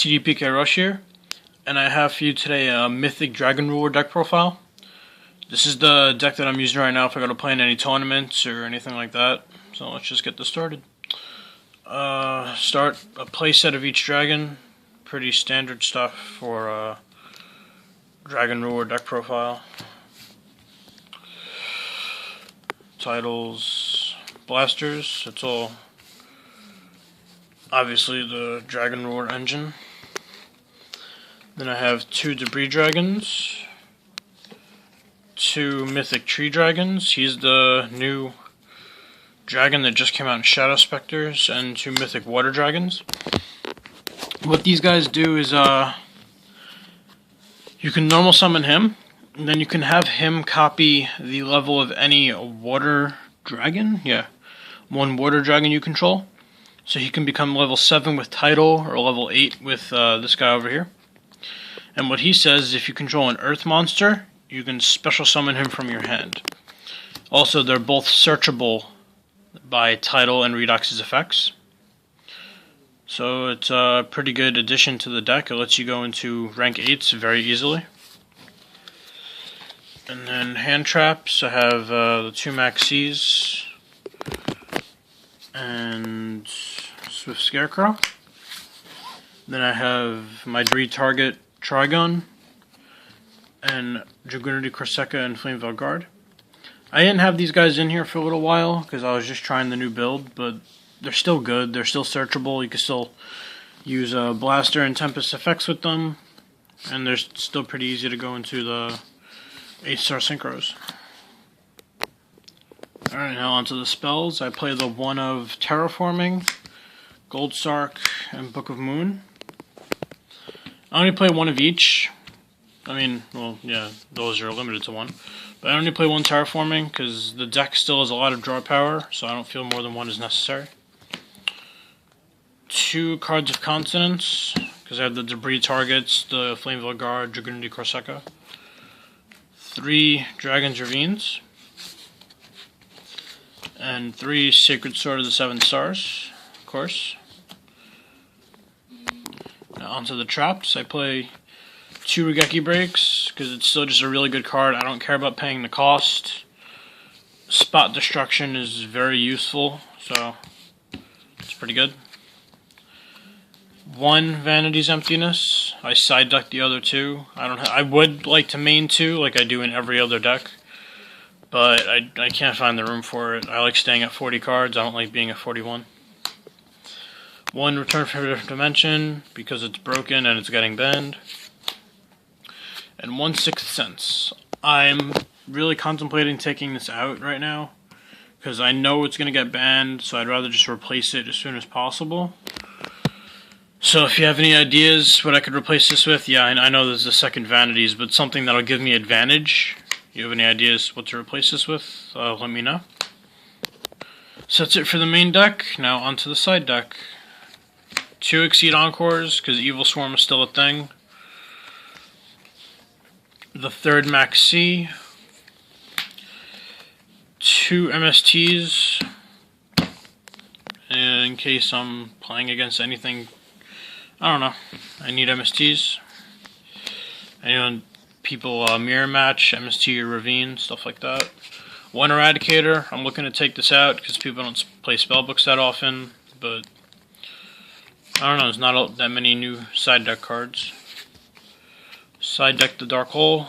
TDPK Rush here, and I have for you today a Mythic Dragon Ruler deck profile. This is the deck that I'm using right now if I go to play in any tournaments or anything like that. So let's just get this started. Start a playset of each dragon. Pretty standard stuff for a Dragon Ruler deck profile. Titles, blasters, it's all obviously the Dragon Ruler engine. Then I have 2 Debris Dragons, 2 Mythic Tree Dragons. He's the new dragon that just came out in Shadow Specters, and 2 Mythic Water Dragons. What these guys do is you can normal summon him, and then you can have him copy the level of any water dragon. Yeah, 1 water dragon you control. So he can become level 7 with title, or level 8 with this guy over here. And what he says is if you control an earth monster, you can special summon him from your hand. Also, they're both searchable by title and Redox's effects. So it's a pretty good addition to the deck. It lets you go into rank 8s very easily. And then hand traps, I have the 2 Maxis and Swift Scarecrow. Then I have my 3 target Trigon and Dragunity Corsica and Flame Veil Guard. I didn't have these guys in here for a little while because I was just trying the new build, but they're still good. They're still searchable. You can still use Blaster and Tempest effects with them, and they're still pretty easy to go into the 8-star synchros. Alright, now onto the spells. I play the 1 of Terraforming, Gold Sark, and Book of Moon. I only play 1 of each. I mean, well, yeah, those are limited to 1. But I only play 1 Terraforming because the deck still has a lot of draw power, so I don't feel more than 1 is necessary. 2 Cards of Consonance, because I have the Debris targets, the Flame Veil Guard, Dragunity Corsica. 3 Dragon's Ravines. And 3 Sacred Sword of the 7 Stars, of course. Now onto the traps. I play 2 Regeki Breaks, because it's still just a really good card. I don't care about paying the cost. Spot Destruction is very useful, so it's pretty good. 1 Vanity's Emptiness. I side deck the other 2. I would like to main 2 like I do in every other deck, but I can't find the room for it. I like staying at 40 cards. I don't like being at 41. 1 Return from a Different Dimension, because it's broken and it's getting banned. And 1 Sixth Sense. I'm really contemplating taking this out right now, because I know it's going to get banned, so I'd rather just replace it as soon as possible. So if you have any ideas what I could replace this with, yeah, I know there's the second Vanities, but something that'll give me advantage. If you have any ideas what to replace this with, let me know. So that's it for the main deck. Now onto the side deck. 2 Exceed Encores, because Evil Swarm is still a thing. The 3rd Max C. 2 MSTs. In case I'm playing against anything, I don't know, I need MSTs. Anyone, people mirror match, MST or Ravine, stuff like that. 1 Eradicator. I'm looking to take this out because people don't play spellbooks that often, but I don't know, there's not that many new side deck cards. Side deck the Dark Hole.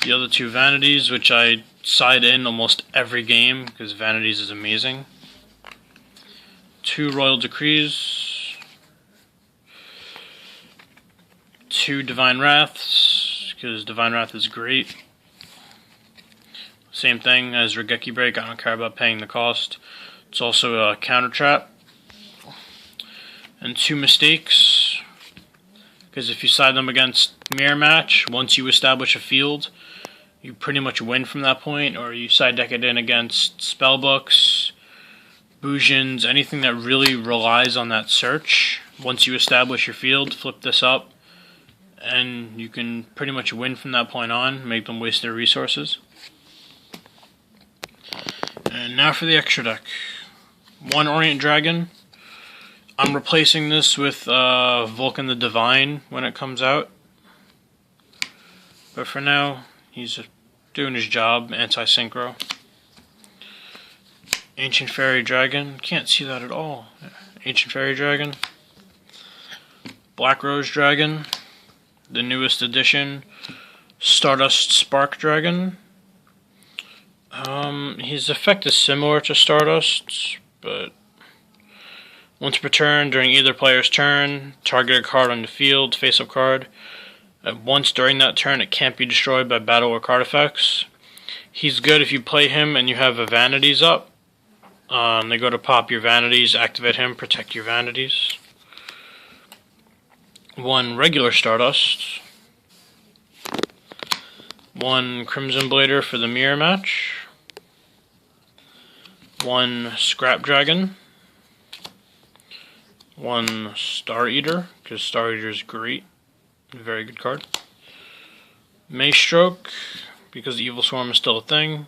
The other 2 Vanities, which I side in almost every game because Vanities is amazing. 2 Royal Decrees. 2 Divine Wraths, because Divine Wrath is great. Same thing as Regeki Break, I don't care about paying the cost. It's also a counter trap. And 2 Mistakes, because if you side them against mirror match, once you establish a field, you pretty much win from that point, or you side deck it in against spellbooks, Bujins, anything that really relies on that search. Once you establish your field, flip this up, and you can pretty much win from that point on, make them waste their resources. And now for the extra deck. 1 Orient Dragon. I'm replacing this with Vulcan the Divine when it comes out. But for now, he's doing his job, anti-synchro. Ancient Fairy Dragon, can't see that at all. Ancient Fairy Dragon. Black Rose Dragon, the newest edition. Stardust Spark Dragon. His effect is similar to Stardust, but once per turn, during either player's turn, target a card on the field, face-up card. Once during that turn, it can't be destroyed by battle or card effects. He's good if you play him and you have a Vanities up. They go to pop your Vanities, activate him, protect your Vanities. One regular Stardust. One Crimson Blader for the mirror match. One Scrap Dragon. One Star Eater, because Star Eater is great. Very good card. Maestroke, because Evil Swarm is still a thing.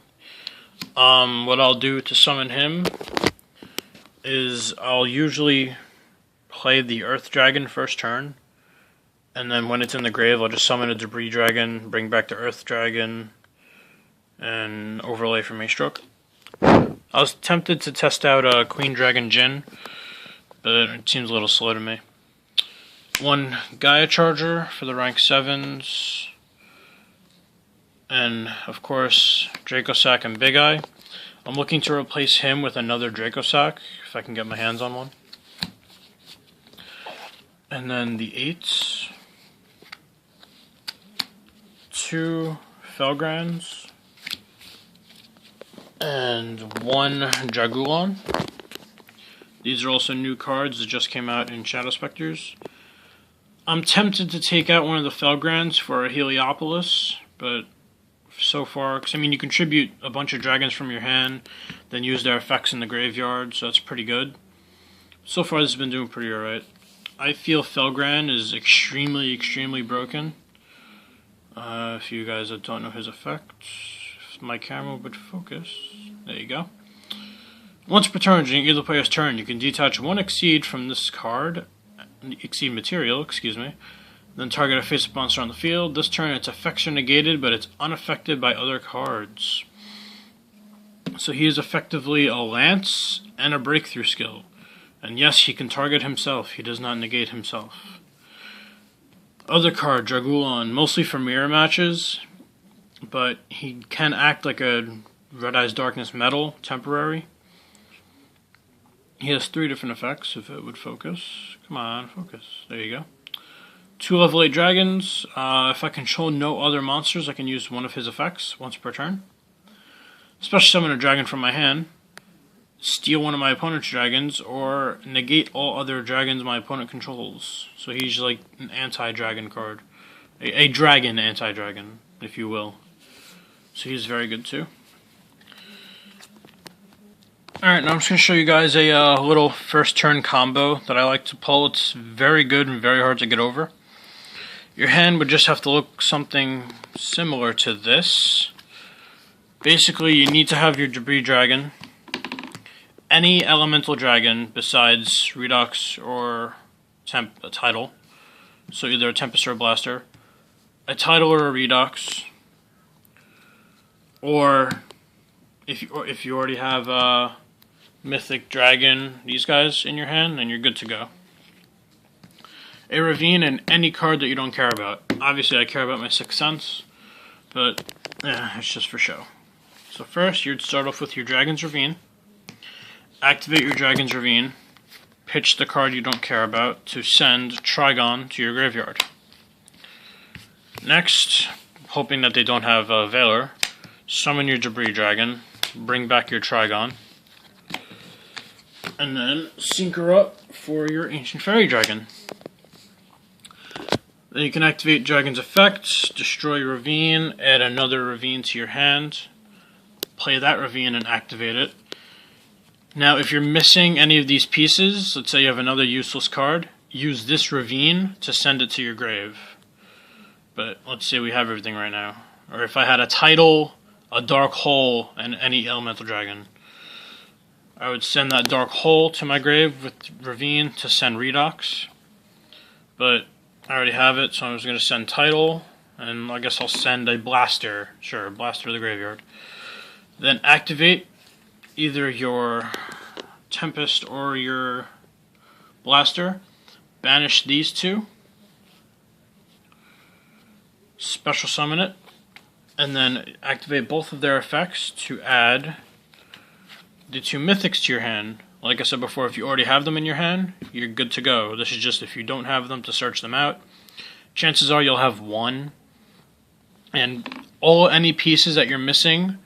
What I'll do to summon him is I'll usually play the Earth Dragon first turn, and then when it's in the grave, I'll just summon a Debris Dragon, bring back the Earth Dragon, and overlay for Maestroke. I was tempted to test out Queen Dragon Jin, but it seems a little slow to me. One Gaia Charger for the rank 7s, and of course Dracosac and Big Eye. I'm looking to replace him with another Dracosac, if I can get my hands on one. And then the 8s. 2 Felgrands. And 1 Dragulon. These are also new cards that just came out in Shadow Specters. I'm tempted to take out one of the Felgrands for a Heliopolis, but so far, because I mean you contribute a bunch of dragons from your hand, then use their effects in the graveyard, so that's pretty good. So far this has been doing pretty alright. I feel Felgrand is extremely, extremely broken. If you guys don't know his effects, if my camera would focus, there you go. Once per turn, during either player's turn, you can detach one Exceed from this card, Exceed material, excuse me, then target a face-up monster on the field. This turn its effects are negated, but it's unaffected by other cards. So he is effectively a Lance and a Breakthrough skill. And yes, he can target himself, he does not negate himself. Other card, Dragulon, mostly for mirror matches, but he can act like a Red Eyes Darkness Metal, temporary. He has 3 different effects, if it would focus. Come on, focus. There you go. 2 level 8 dragons. If I control no other monsters, I can use one of his effects once per turn. Special summon a dragon from my hand. Steal one of my opponent's dragons, or negate all other dragons my opponent controls. So he's like an anti-dragon card. A dragon anti-dragon, if you will. So he's very good too. Alright, now I'm just going to show you guys a little first turn combo that I like to pull. It's very good and very hard to get over. Your hand would just have to look something similar to this. Basically, you need to have your Debris Dragon, any elemental dragon besides Redux or a Tidal, so either a Tempest or a Blaster, a Tidal or a Redux, or if you already have a Mythic Dragon, these guys in your hand, then you're good to go. A Ravine and any card that you don't care about. Obviously I care about my Sixth Sense, but it's just for show. So first you'd start off with your Dragon's Ravine. Activate your Dragon's Ravine, pitch the card you don't care about to send Trigon to your graveyard. Next, hoping that they don't have Valor, summon your Debris Dragon, bring back your Trigon, and then sync her up for your Ancient Fairy Dragon. Then you can activate Dragon's effect, destroy your Ravine, add another Ravine to your hand, play that Ravine and activate it. Now, if you're missing any of these pieces, let's say you have another useless card, use this Ravine to send it to your grave. But let's say we have everything right now. Or if I had a Tidal, a Dark Hole, and any Elemental Dragon. I would send that Dark Hole to my grave with Ravine to send Redox. But I already have it, so I'm just going to send Title. And I guess I'll send a Blaster. Sure, Blaster to the graveyard. Then activate either your Tempest or your Blaster. Banish these two. Special summon it. And then activate both of their effects to add the 2 Mythics to your hand. Like I said before, if you already have them in your hand, you're good to go. This is just if you don't have them to search them out. Chances are you'll have one. And any pieces that you're missing,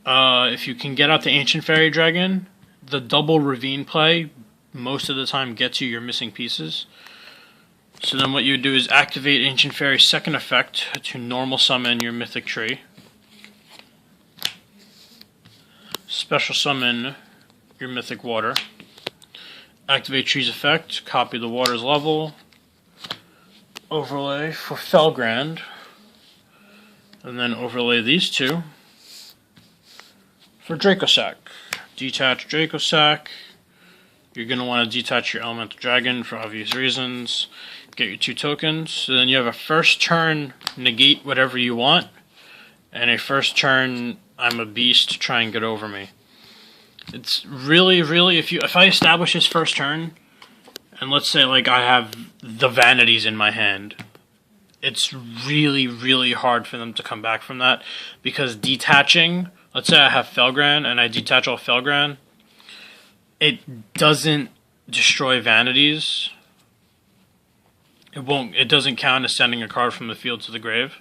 if you can get out the Ancient Fairy Dragon, the double Ravine play most of the time gets you your missing pieces. So then what you would do is activate Ancient Fairy's second effect to normal summon your Mythic tree. Special summon your Mythic Water. Activate tree's effect, copy the water's level, overlay for Felgrand, and then overlay these two for Dracosack. Detach Dracosack. You're going to want to detach your Elemental Dragon for obvious reasons. Get your 2 tokens. So then you have a first turn negate whatever you want, and a first turn I'm a beast to try and get over me. It's really, if I establish his first turn, and let's say like I have the Vanities in my hand, it's really hard for them to come back from that, because detaching, let's say I have Felgrand and I detach all Felgrand, it doesn't destroy Vanities. It doesn't count as sending a card from the field to the grave.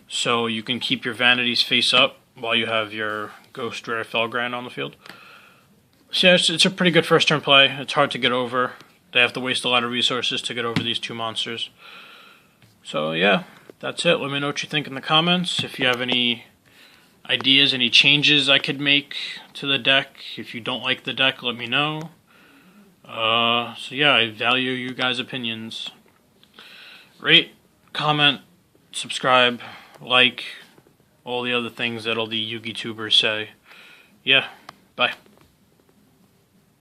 So you can keep your Vanities face up while you have your Ghost Rare Felgrand on the field. So yeah, it's a pretty good first turn play. It's hard to get over. They have to waste a lot of resources to get over these 2 monsters. So yeah, that's it. Let me know what you think in the comments. If you have any ideas, any changes I could make to the deck. If you don't like the deck, let me know. So yeah, I value you guys' opinions. Rate, comment, subscribe, like, all the other things that all the Yugi tubers say. Yeah, bye.